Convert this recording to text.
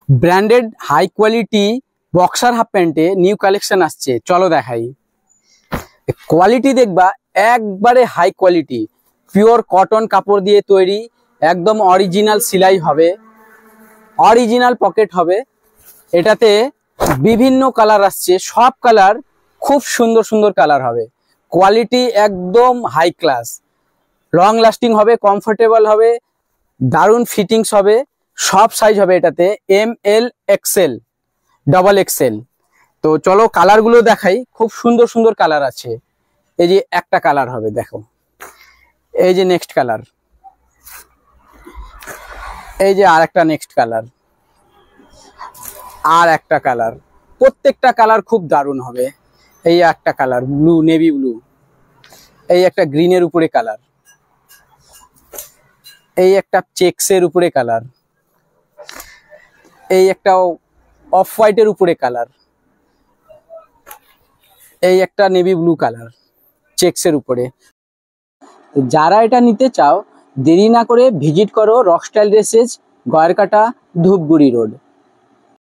Branded high quality boxer half প্যান্টে new collection আসছে, চলো দেখাই। কোয়ালিটি দেখবা একবারে হাই কোয়ালিটি, পিওর কটন কাপড় দিয়ে তৈরি, একদম অরিজিনাল সেলাই হবে, অরিজিনাল পকেট হবে। এটাতে বিভিন্ন কালার আসছে, সব কালার খুব সুন্দর সুন্দর কালার হবে। কোয়ালিটি একদম হাই ক্লাস, লং লাস্টিং হবে, কমফোর্টেবল হবে, দারুণ ফিটিংস হবে, সব সাইজ হবে এটাতে, M L XL double XL. তো চলো কালারগুলো দেখাই, খুব সুন্দর সুন্দর কালার আছে। এই যে একটা কালার হবে, দেখো, এই যে নেক্সট কালার, এই যে আর একটা নেক্সট কালার, আর একটা কালার, প্রত্যেকটা কালার খুব দারুণ হবে। এই একটা কালার ব্লু, নেভি ব্লু, এই একটা গ্রিনের উপরে কালার, এই একটা চেক্সের উপরে কালার, এই একটা অফ হোয়াইটের উপরে কালার, এই একটা নেভি ব্লু কালার চেক্সের উপরে। যারা এটা নিতে চাও দেরি না করে ভিজিট করো rock style dresses, Gayerkata, Dhupguri road.